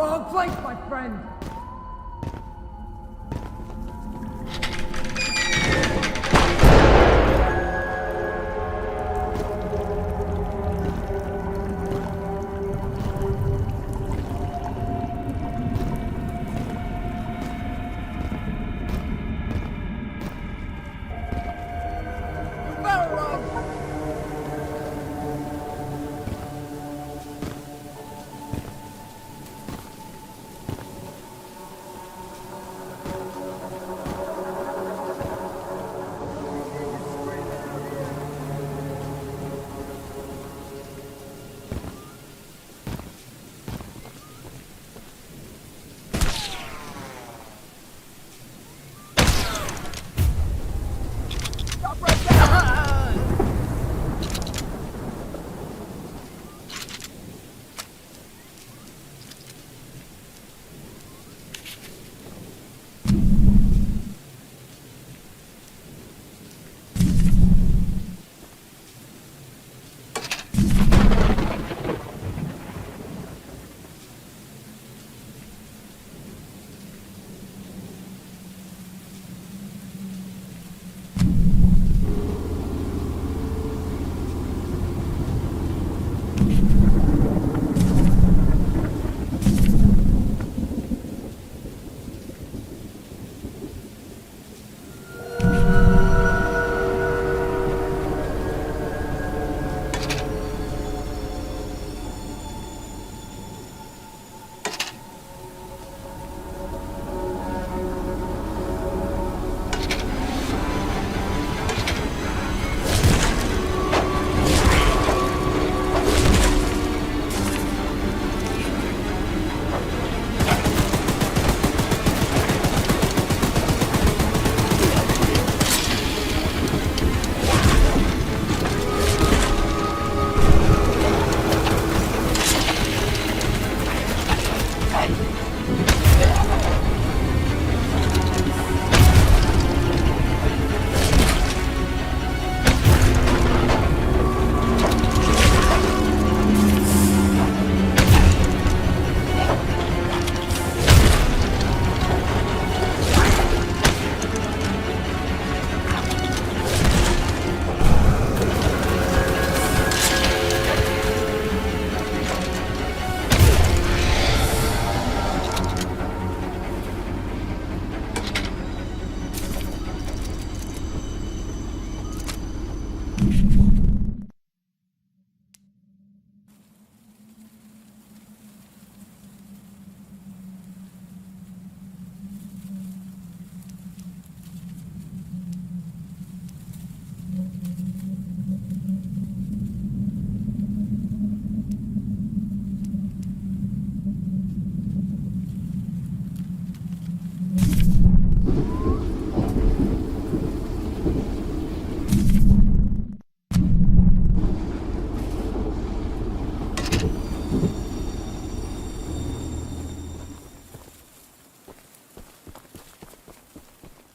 Wrong place, my friend!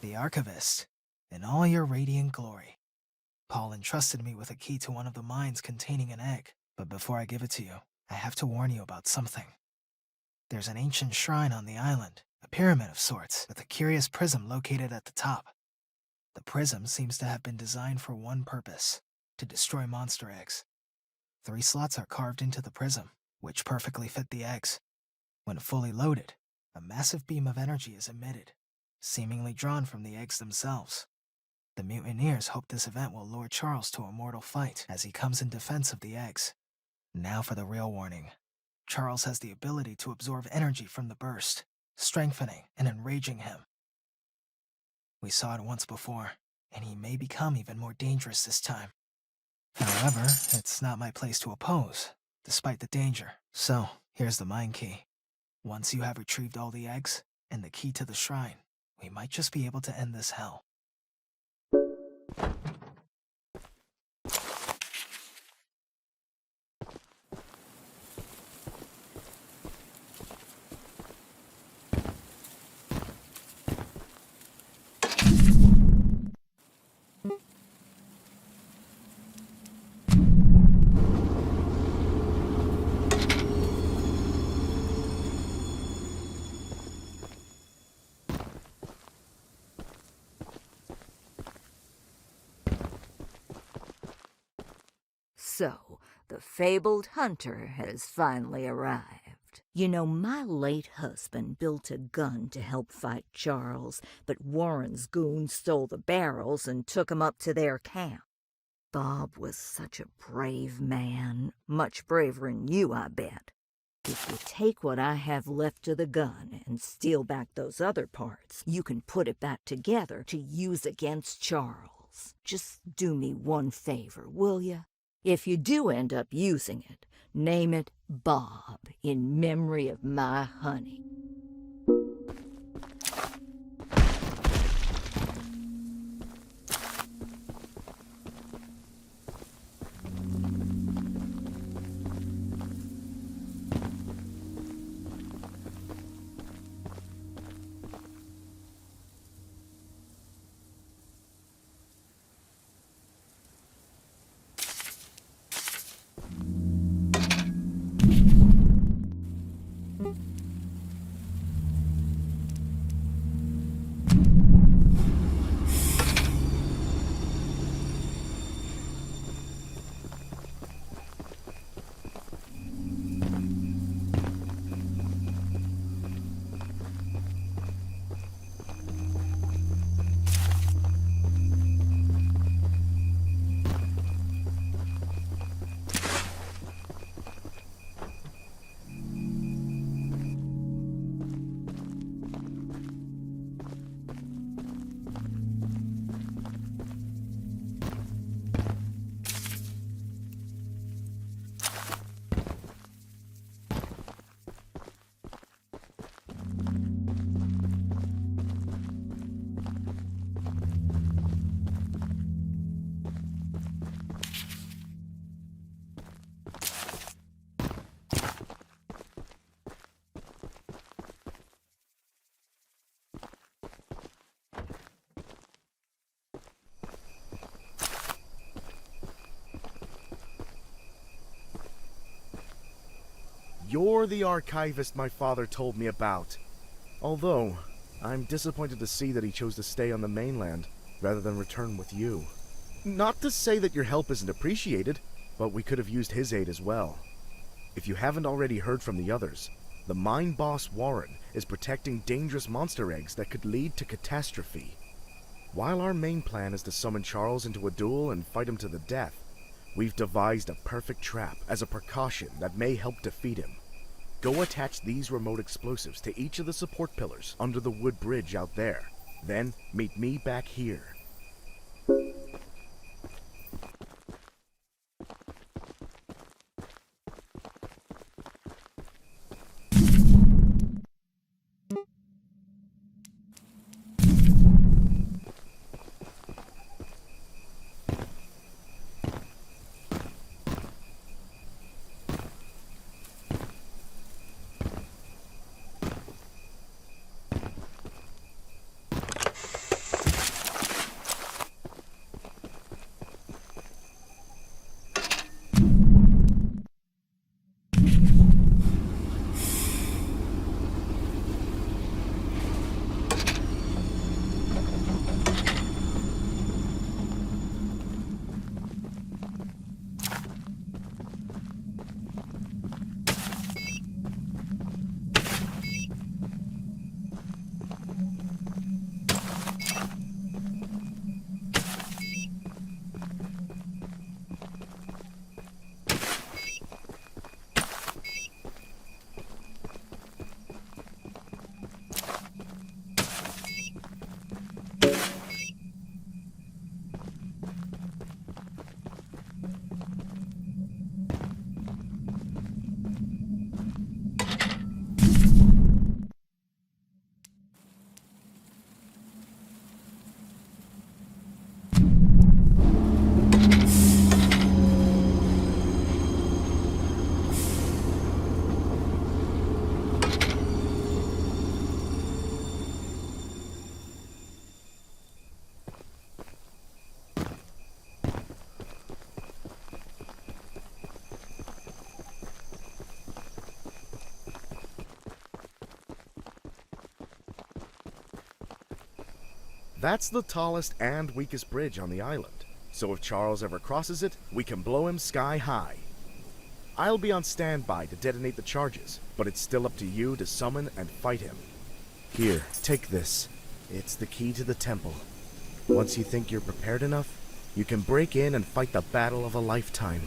The Archivist, in all your radiant glory. Paul entrusted me with a key to one of the mines containing an egg, but before I give it to you, I have to warn you about something. There's an ancient shrine on the island, a pyramid of sorts, with a curious prism located at the top. The prism seems to have been designed for one purpose, to destroy monster eggs. 3 slots are carved into the prism, which perfectly fit the eggs. When fully loaded, a massive beam of energy is emitted, seemingly drawn from the eggs themselves. The mutineers hope this event will lure Charles to a mortal fight as he comes in defense of the eggs. Now for the real warning. Charles has the ability to absorb energy from the burst, strengthening and enraging him. We saw it once before, and he may become even more dangerous this time. However, it's not my place to oppose, despite the danger. So, here's the mine key. Once you have retrieved all the eggs, and the key to the shrine, we might just be able to end this hell. So, the fabled hunter has finally arrived. You know, my late husband built a gun to help fight Charles, but Warren's goons stole the barrels and took 'em up to their camp. Bob was such a brave man, much braver than you, I bet. If you take what I have left of the gun and steal back those other parts, you can put it back together to use against Charles. Just do me one favor, will you? If you do end up using it, name it Bob in memory of my honey. You're the archivist my father told me about. Although, I'm disappointed to see that he chose to stay on the mainland rather than return with you. Not to say that your help isn't appreciated, but we could have used his aid as well. If you haven't already heard from the others, the mine boss Warren is protecting dangerous monster eggs that could lead to catastrophe. While our main plan is to summon Charles into a duel and fight him to the death, we've devised a perfect trap as a precaution that may help defeat him. Go attach these remote explosives to each of the support pillars under the wood bridge out there. Then meet me back here. That's the tallest and weakest bridge on the island. So if Charles ever crosses it, we can blow him sky high. I'll be on standby to detonate the charges, but it's still up to you to summon and fight him. Here, take this. It's the key to the temple. Once you think you're prepared enough, you can break in and fight the battle of a lifetime.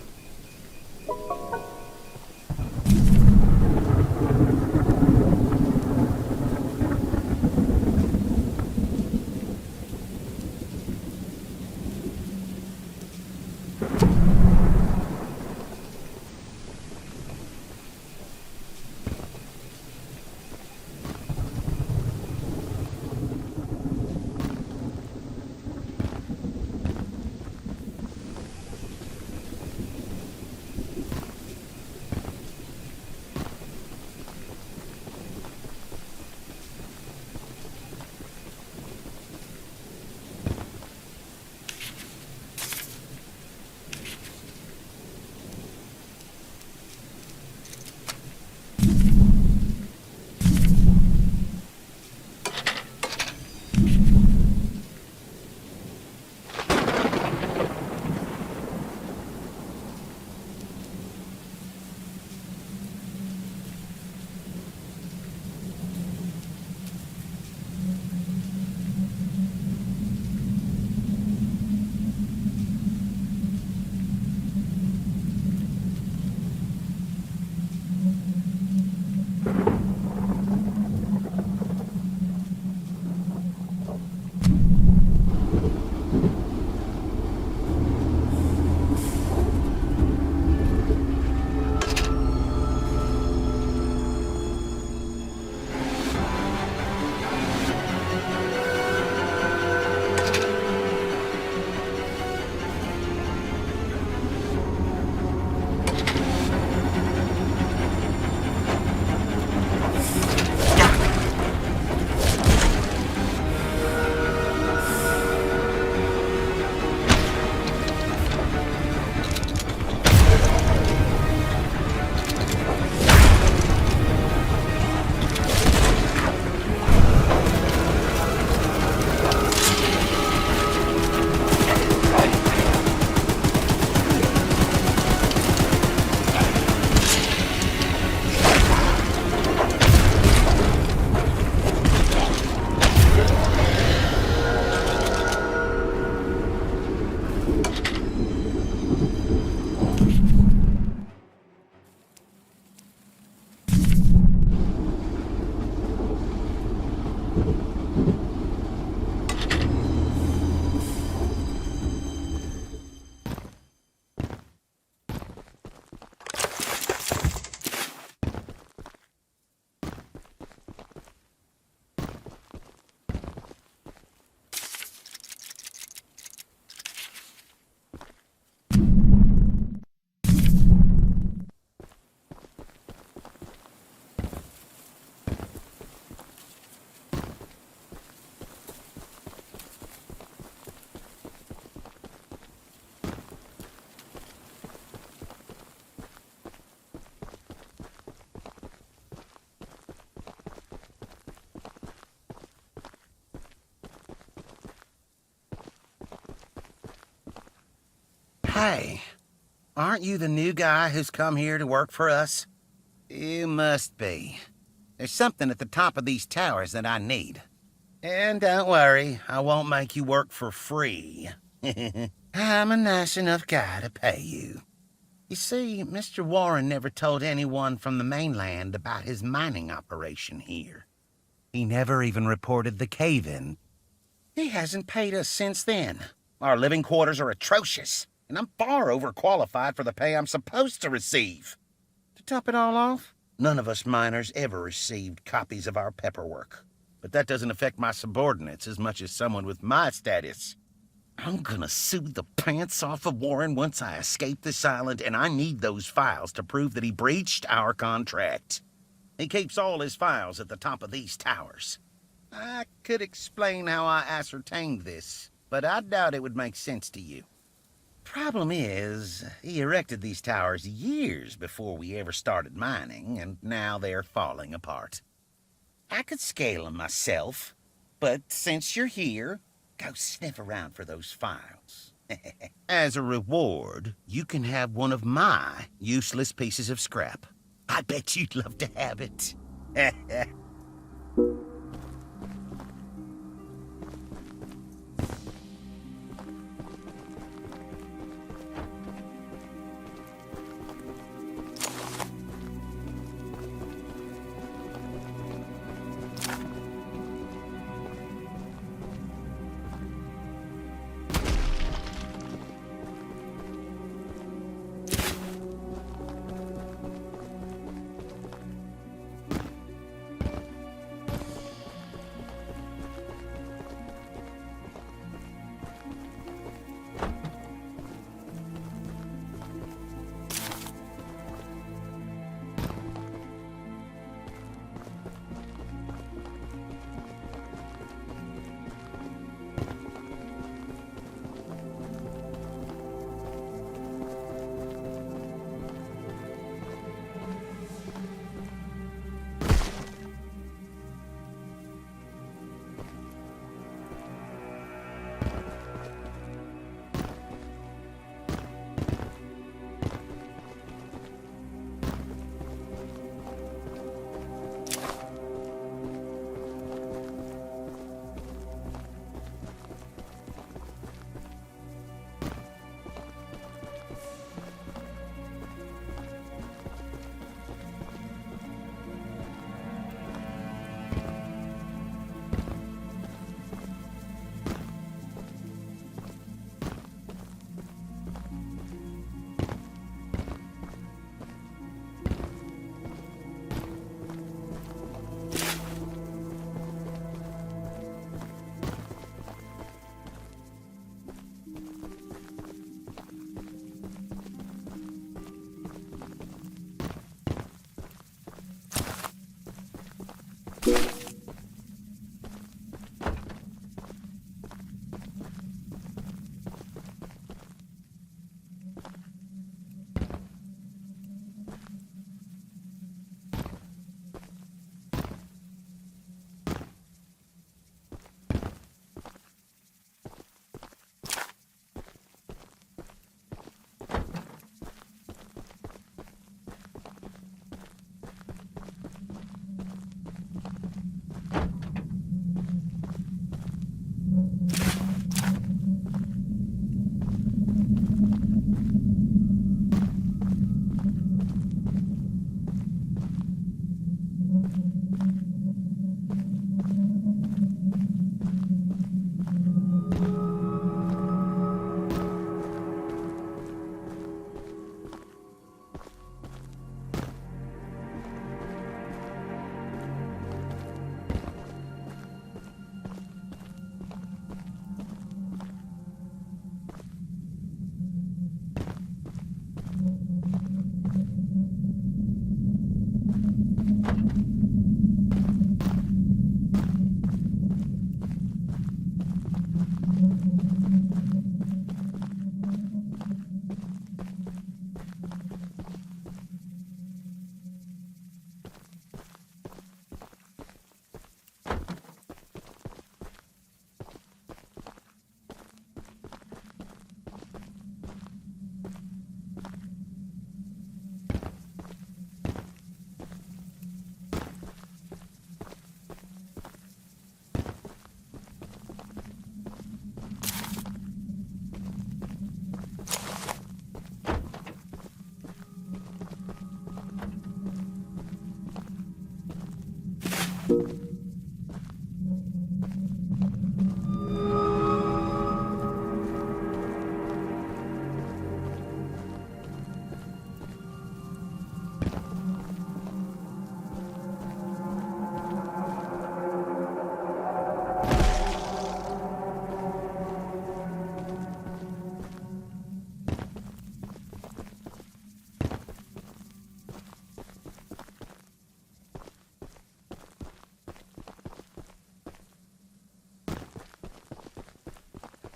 Hey, aren't you the new guy who's come here to work for us? You must be. There's something at the top of these towers that I need. And don't worry, I won't make you work for free. I'm a nice enough guy to pay you. You see, Mr. Warren never told anyone from the mainland about his mining operation here. He never even reported the cave-in. He hasn't paid us since then. Our living quarters are atrocious, and I'm far overqualified for the pay I'm supposed to receive. To top it all off, none of us miners ever received copies of our paperwork. But that doesn't affect my subordinates as much as someone with my status. I'm gonna sue the pants off of Warren once I escape this island, and I need those files to prove that he breached our contract. He keeps all his files at the top of these towers. I could explain how I ascertained this, but I doubt it would make sense to you. Problem is, he erected these towers years before we ever started mining, and now they're falling apart. I could scale them myself, but since you're here, go sniff around for those files. As a reward, you can have one of my useless pieces of scrap. I bet you'd love to have it.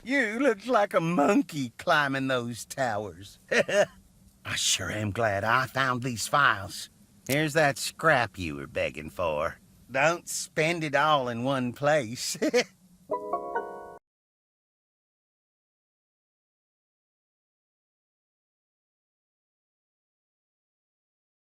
You look like a monkey climbing those towers. I sure am glad I found these files. Here's that scrap you were begging for. Don't spend it all in one place.